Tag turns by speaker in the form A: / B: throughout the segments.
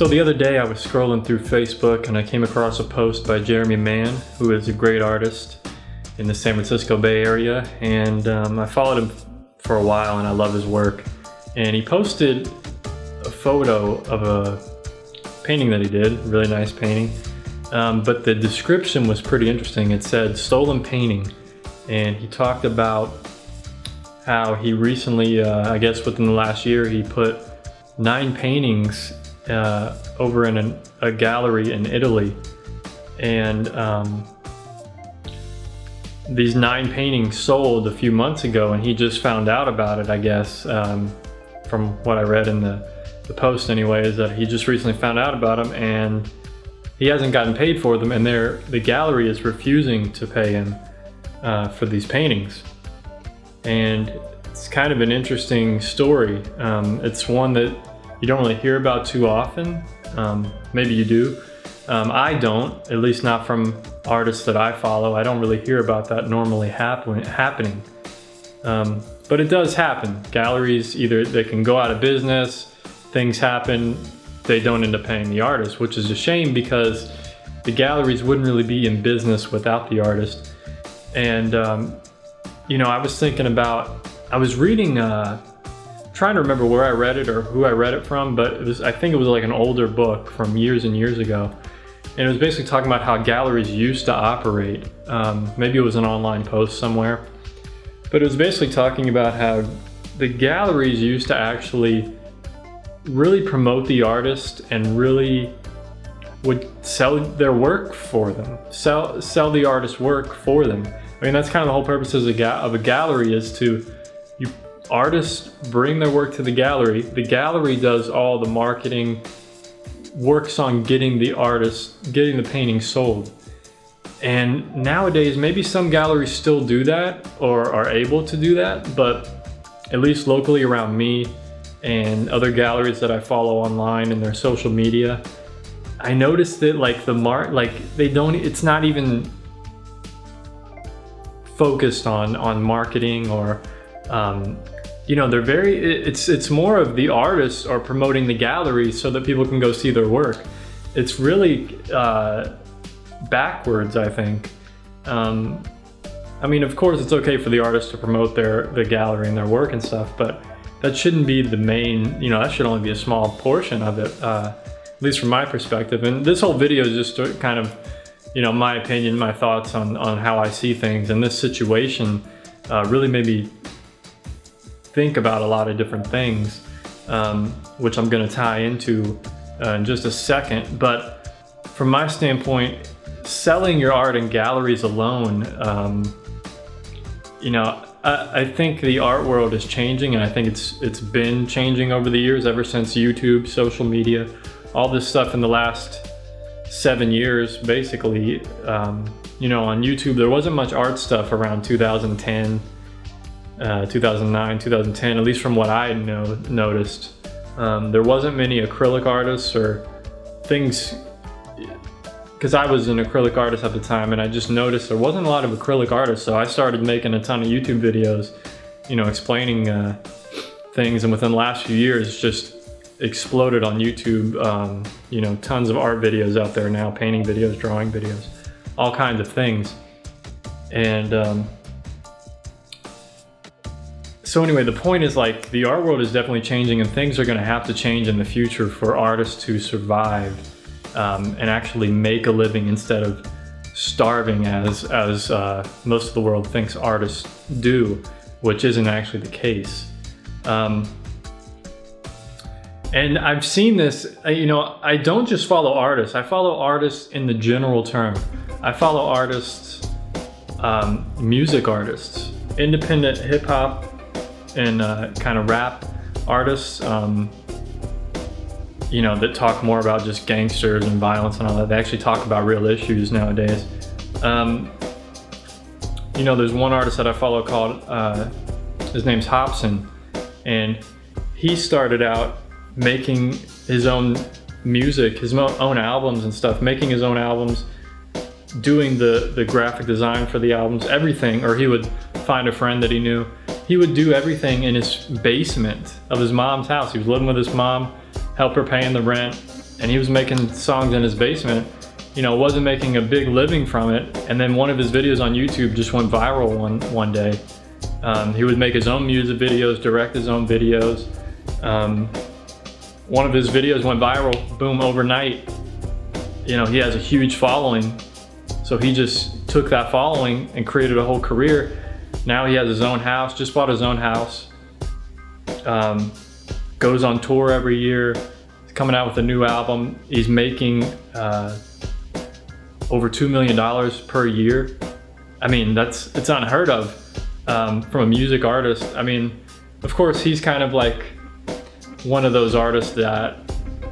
A: So the other day I was scrolling through Facebook and I came across a post by Jeremy Mann, who is a great artist in the San Francisco Bay Area, and I followed him for a while and I love his work. And he posted a photo of a painting that he did, a really nice painting, but the description was pretty interesting. It said stolen painting, and he talked about how he recently, I guess within the last year, he put 9 paintings over in a gallery in Italy, and these 9 paintings sold a few months ago, and he just found out about it, I guess, from what I read in the post anyway, is that he just recently found out about them and he hasn't gotten paid for them, and the gallery is refusing to pay him for these paintings. And it's kind of an interesting story. It's one that you don't really hear about too often. Maybe you do. I don't, at least not from artists that I follow. I don't really hear about that normally happening. But it does happen. Galleries, either they can go out of business, things happen, they don't end up paying the artist, which is a shame because the galleries wouldn't really be in business without the artist. And you know, I was thinking about, I was reading, trying to remember where I read it or who I read it from, but I think it was like an older book from years and years ago. And it was basically talking about how galleries used to operate. Maybe it was an online post somewhere, but it was basically talking about how the galleries used to actually really promote the artist and really would sell their work for them, sell the artist's work for them. I mean, that's kind of the whole purpose of a gallery, is to, artists bring their work to the gallery does all the marketing, works on getting the painting sold. And nowadays, maybe some galleries still do that or are able to do that, but at least locally around me and other galleries that I follow online and their social media, I noticed that like it's not even focused on marketing or you know, they're it's more of the artists are promoting the gallery so that people can go see their work. It's really backwards, I think. I mean, of course it's okay for the artists to promote the gallery and their work and stuff, but that shouldn't be the main, you know, that should only be a small portion of it, at least from my perspective. And this whole video is just to kind of, you know, my opinion, my thoughts on how I see things. And this situation really made me think about a lot of different things, which I'm going to tie into in just a second. But from my standpoint, selling your art in galleries alone, you know, I think the art world is changing, and I think it's been changing over the years, ever since YouTube, social media, all this stuff in the last 7 years, basically. You know, on YouTube, there wasn't much art stuff around 2010, 2009, 2010, at least from what I noticed. There wasn't many acrylic artists or things, because I was an acrylic artist at the time, and I just noticed there wasn't a lot of acrylic artists, so I started making a ton of YouTube videos, you know, explaining things, and within the last few years, it's just exploded on YouTube. You know, tons of art videos out there now, painting videos, drawing videos, all kinds of things. And so anyway, the point is, like, the art world is definitely changing, and things are going to have to change in the future for artists to survive and actually make a living instead of starving as most of the world thinks artists do, which isn't actually the case. And I've seen this, you know, I don't just follow artists, I follow artists in the general term. I follow artists, music artists, independent hip hop and kind of rap artists, you know, that talk more about just gangsters and violence and all that. They actually talk about real issues nowadays. You know, there's one artist that I follow called, his name's Hopsin, and he started out making his own music, his own albums and stuff, making his own albums, doing the graphic design for the albums, everything. Or he would find a friend that he knew. He would do everything in his basement of his mom's house. He was living with his mom, help her paying the rent, and he was making songs in his basement, you know, wasn't making a big living from it. And then one of his videos on YouTube just went viral one day. He would make his own music videos, direct his own videos. One of his videos went viral, boom, overnight. You know, he has a huge following. So he just took that following and created a whole career. Now he has his own house, just bought his own house. Goes on tour every year. He's coming out with a new album. He's making over $2 million per year. I mean, it's unheard of from a music artist. I mean, of course, he's kind of like one of those artists that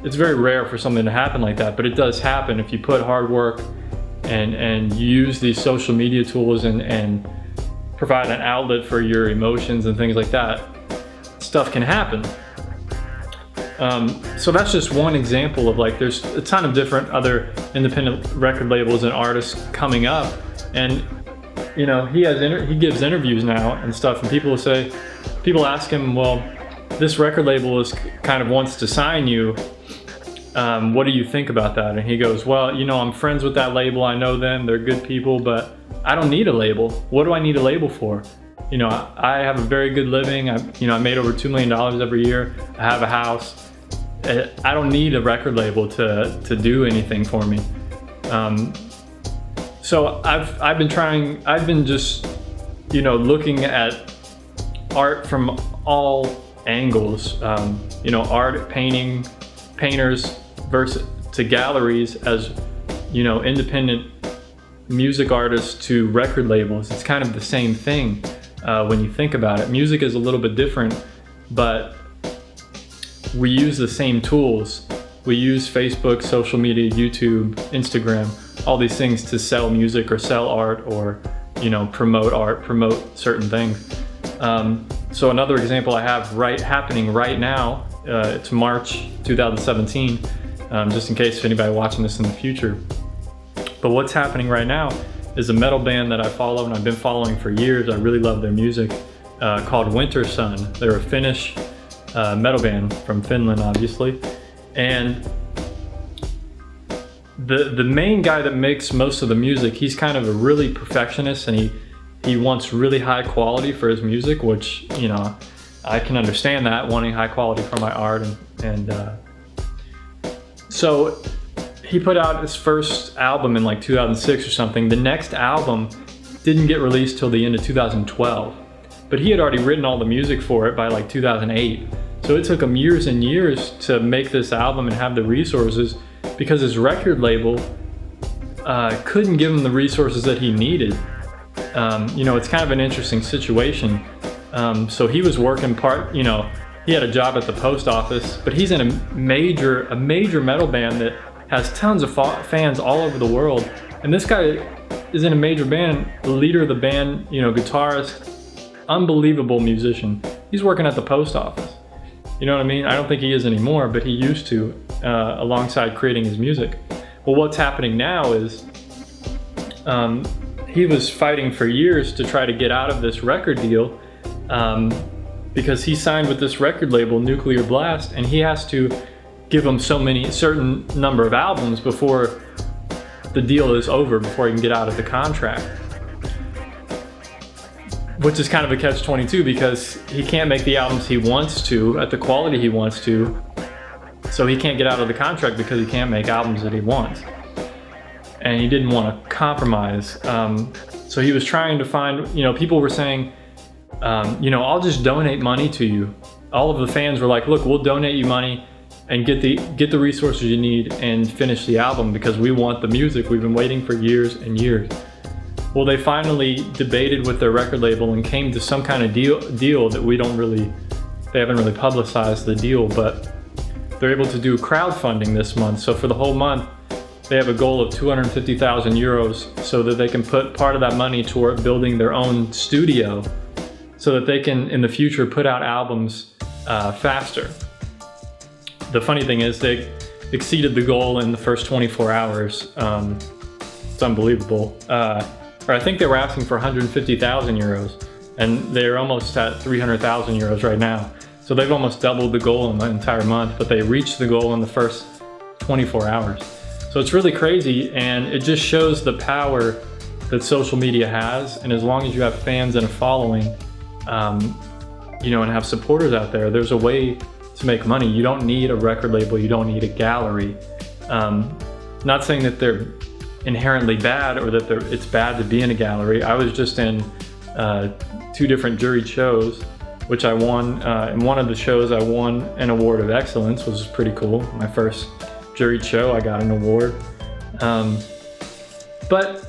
A: it's very rare for something to happen like that, but it does happen if you put hard work and you use these social media tools and provide an outlet for your emotions and things like that. Stuff can happen. So that's just one example of, like, there's a ton of different other independent record labels and artists coming up, and you know, he gives interviews now and stuff, and people ask him, well, this record label kind of wants to sign you. What do you think about that? And he goes, well, you know, I'm friends with that label. I know them. They're good people, but I don't need a label. What do I need a label for? You know, I have a very good living. I made over $2 million every year. I have a house. I don't need a record label to do anything for me. So I've been just, you know, looking at art from all angles. You know, art, painters versus to galleries, as, you know, independent music artists to record labels. It's kind of the same thing when you think about it. Music is a little bit different, but we use the same tools. We use Facebook, social media, YouTube, Instagram, all these things to sell music or sell art, or, you know, promote art, promote certain things. So another example I have happening right now, it's March 2017, just in case anybody watching this in the future. But what's happening right now is a metal band that I follow and I've been following for years. I really love their music, called Wintersun. They're a Finnish metal band from Finland, obviously. And the main guy that makes most of the music, he's kind of a really perfectionist, and he wants really high quality for his music, which, you know, I can understand that, wanting high quality for my art. And so he put out his first album in like 2006 or something. The next album didn't get released till the end of 2012, but he had already written all the music for it by like 2008. So it took him years and years to make this album and have the resources, because his record label couldn't give him the resources that he needed. You know, it's kind of an interesting situation. So he was working you know, he had a job at the post office, but he's in a major metal band that has tons of fans all over the world. And this guy is in a major band, the leader of the band, you know, guitarist, unbelievable musician. He's working at the post office. You know what I mean? I don't think he is anymore, but he used to, alongside creating his music. Well, what's happening now is he was fighting for years to try to get out of this record deal, because he signed with this record label, Nuclear Blast, and he has to give them certain number of albums before the deal is over, before he can get out of the contract. Which is kind of a catch-22, because he can't make the albums he wants to at the quality he wants to, so he can't get out of the contract because he can't make albums that he wants. And he didn't want to compromise. So he was trying to find, you know, people were saying, you know, I'll just donate money to you. All of the fans were like, look, we'll donate you money and get the resources you need and finish the album, because we want the music. We've been waiting for years and years. Well, they finally debated with their record label and came to some kind of deal that they haven't really publicized the deal, but they're able to do crowdfunding this month. So for the whole month, they have a goal of 250,000 euros, so that they can put part of that money toward building their own studio, so that they can, in the future, put out albums faster. The funny thing is, they exceeded the goal in the first 24 hours. It's unbelievable. Or I think they were asking for 150,000 euros, and they're almost at 300,000 euros right now. So they've almost doubled the goal in the entire month, but they reached the goal in the first 24 hours. So it's really crazy, and it just shows the power that social media has. And as long as you have fans and a following, you know, and have supporters out there, there's a way to make money. You don't need a record label, you don't need a gallery. Not saying that they're inherently bad or that it's bad to be in a gallery. I was just in 2 different juried shows, which I won. In one of the shows I won an award of excellence, which was pretty cool. My first juried show, I got an award. But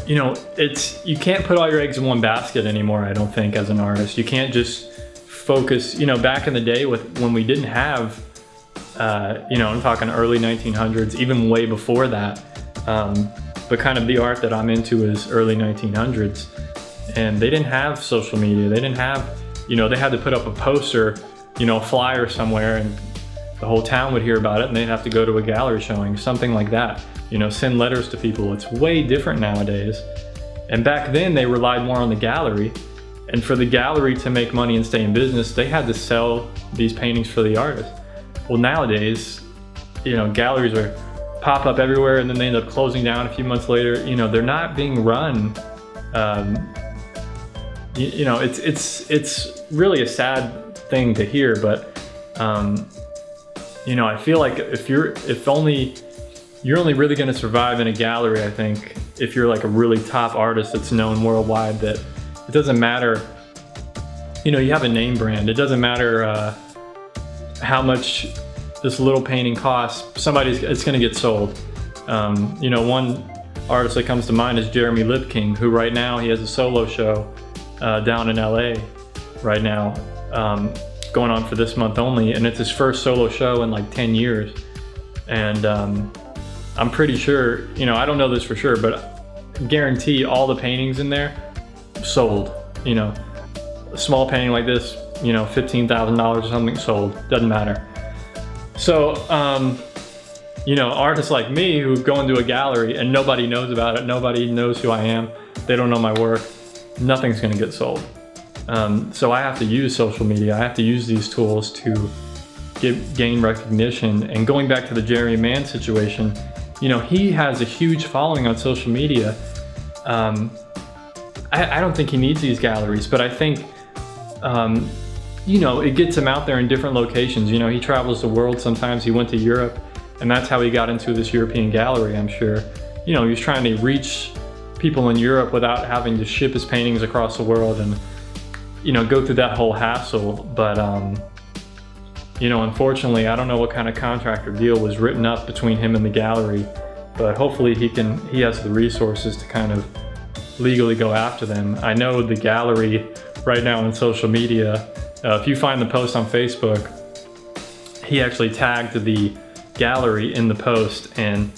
A: you know, you can't put all your eggs in one basket anymore, I don't think, as an artist. You can't just focus, you know, back in the day when we didn't have, you know, I'm talking early 1900s, even way before that. But kind of the art that I'm into is early 1900s. And they didn't have social media. They didn't have, you know, they had to put up a poster, you know, a flyer somewhere, and the whole town would hear about it, and they'd have to go to a gallery showing, something like that. You know, send letters to people. It's way different nowadays. And back then they relied more on the gallery. And for the gallery to make money and stay in business, they had to sell these paintings for the artist. Well, nowadays, you know, galleries pop up everywhere, and then they end up closing down a few months later. You know, they're not being run. You know, it's really a sad thing to hear, but you know, I feel like you're only really going to survive in a gallery, I think, if you're like a really top artist that's known worldwide. That it doesn't matter, you know, you have a name brand. It doesn't matter how much this little painting costs. It's going to get sold. You know, one artist that comes to mind is Jeremy Mann, who right now he has a solo show down in LA right now, going on for this month only, and it's his first solo show in like 10 years. And I'm pretty sure, you know, I don't know this for sure, but I guarantee all the paintings in there sold. You know, a small painting like this, you know, $15,000 or something sold, doesn't matter. So, you know, artists like me who go into a gallery and nobody knows about it, nobody knows who I am, they don't know my work, nothing's gonna get sold. So I have to use social media, I have to use these tools to gain recognition. And going back to the Jeremy Mann situation, you know, he has a huge following on social media. I don't think he needs these galleries, but I think, you know, it gets him out there in different locations. You know, he travels the world sometimes. He went to Europe, and that's how he got into this European gallery, I'm sure. You know, he was trying to reach people in Europe without having to ship his paintings across the world and, you know, go through that whole hassle. But, you know, unfortunately, I don't know what kind of contract or deal was written up between him and the gallery, but hopefully he has the resources to kind of legally go after them. I know the gallery right now on social media, if you find the post on Facebook, he actually tagged the gallery in the post, and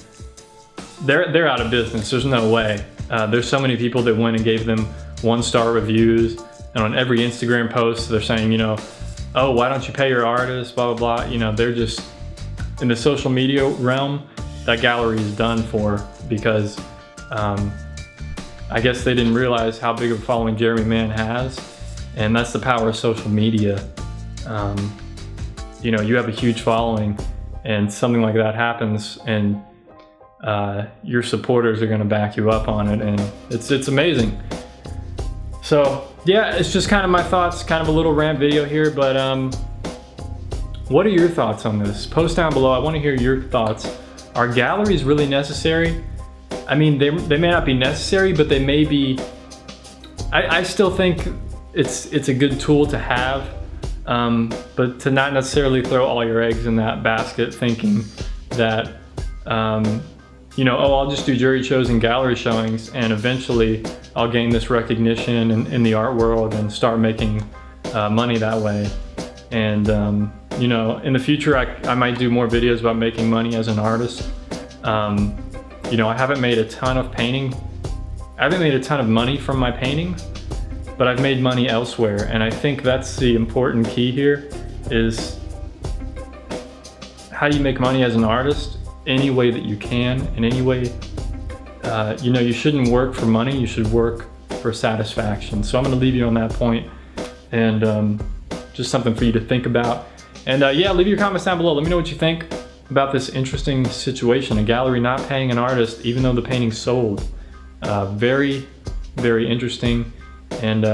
A: they're out of business. There's no way. There's so many people that went and gave them 1-star reviews, and on every Instagram post they're saying, you know, oh, why don't you pay your artist, blah, blah, blah. You know, they're just, in the social media realm, that gallery is done for, because I guess they didn't realize how big of a following Jeremy Mann has, and that's the power of social media. You know, you have a huge following, and something like that happens, and your supporters are gonna back you up on it, and it's amazing. So yeah, it's just kind of my thoughts, kind of a little rant video here, but what are your thoughts on this? Post down below, I wanna hear your thoughts. Are galleries really necessary? I mean, they may not be necessary, but they may be. I still think it's a good tool to have, but to not necessarily throw all your eggs in that basket thinking that, you know, oh, I'll just do jury shows and gallery showings, and eventually I'll gain this recognition in the art world and start making money that way. And you know, in the future, I might do more videos about making money as an artist. You know, I haven't made a ton of money from my paintings, but I've made money elsewhere, and I think that's the important key here, is how do you make money as an artist? Any way that you can, in any way. You know, you shouldn't work for money, you should work for satisfaction. So I'm gonna leave you on that point, and just something for you to think about. And yeah, leave your comments down below. Let me know what you think. about this interesting situation, a gallery not paying an artist even though the painting sold. Very, very interesting, and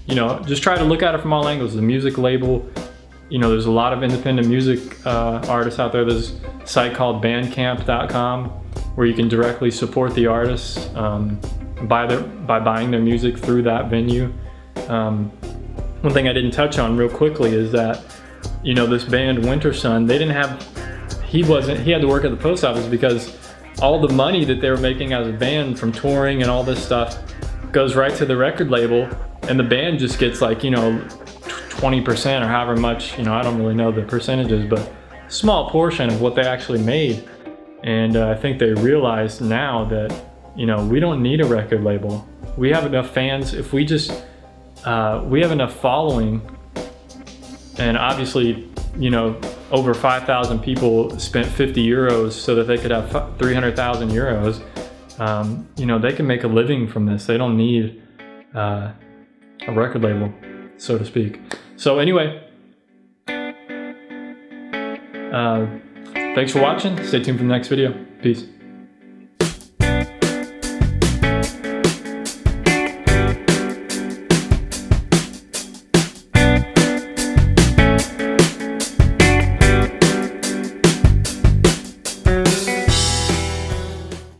A: you know, just try to look at it from all angles. The music label, you know, there's a lot of independent music artists out there. There's a site called bandcamp.com where you can directly support the artists by buying their music through that venue. One thing I didn't touch on real quickly is that, you know, this band Wintersun, they didn't have, he had to work at the post office because all the money that they were making as a band from touring and all this stuff goes right to the record label, and the band just gets like, you know, 20% or however much, you know, I don't really know the percentages, but a small portion of what they actually made. And I think they realized now that, you know, we don't need a record label. We have enough fans. If we just, we have enough following, and obviously, you know, over 5,000 people spent 50 euros so that they could have 300,000 euros. You know, they can make a living from this. They don't need a record label, so to speak. So anyway, thanks for watching. Stay tuned for the next video. Peace.